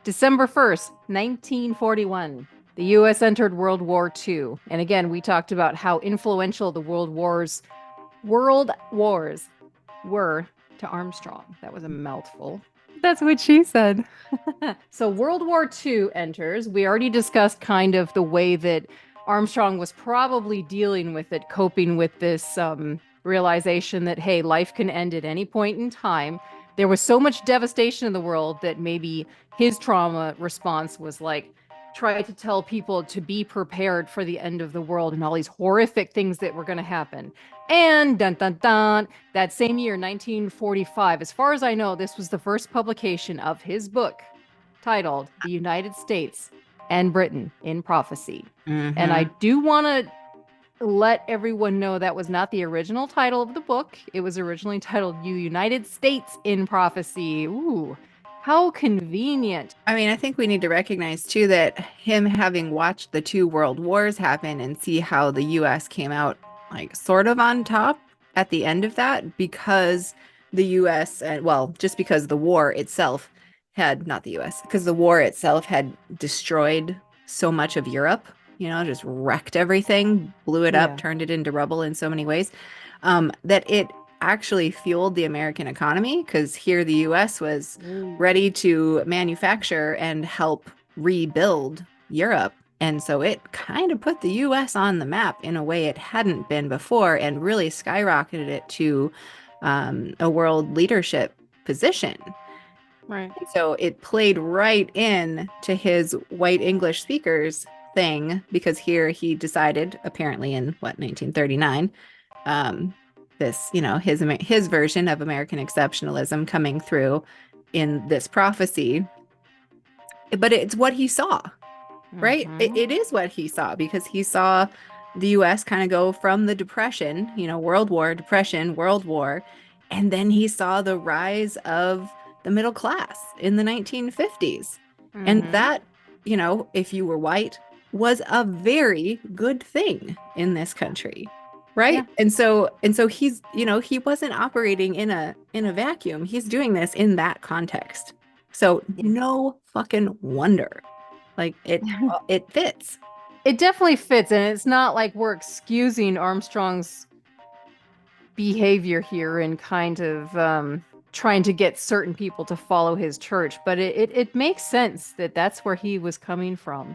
December 1st, 1941, the U.S. entered World War II. And again, we talked about how influential the world wars were to Armstrong. That was a mouthful. That's what she said. So World War II enters. We already discussed kind of the way that Armstrong was probably dealing with it, coping with this realization that, hey, life can end at any point in time. There was so much devastation in the world that maybe his trauma response was like, try to tell people to be prepared for the end of the world and all these horrific things that were going to happen. And dun dun dun, that same year, 1945, as far as I know, this was the first publication of his book titled The United States and Britain in Prophecy. And I do want to let everyone know that was not the original title of the book. It was originally titled You United States in Prophecy. Ooh, how convenient. I mean, I think we need to recognize too that him having watched the two world wars happen and see how the US came out like sort of on top at the end of that because the US, well, just because the war itself had, not the US, because the war itself had destroyed so much of Europe, just wrecked everything, blew it up, Yeah. turned it into rubble in so many ways, that it actually fueled the American economy because here the US was Ooh. ready to manufacture and help rebuild Europe. And so it kind of put the US on the map in a way it hadn't been before and really skyrocketed it to a world leadership position. Right. And so it played right in to his white English speakers thing because here he decided, apparently in what, 1939, this, his version of American exceptionalism coming through in this prophecy. But it's what he saw, right? Mm-hmm. It is what he saw because he saw the US kind of go from the Depression, World War, Depression, World War, and then he saw the rise of the middle class in the 1950s. And Mm-hmm. that, if you were white, was a very good thing in this country. Yeah. Right? And so he's, he wasn't operating in a vacuum. He's doing this in that context. So no fucking wonder. Like it fits. It definitely fits, and it's not like we're excusing Armstrong's behavior here and kind of trying to get certain people to follow his church, but it makes sense that that's where he was coming from.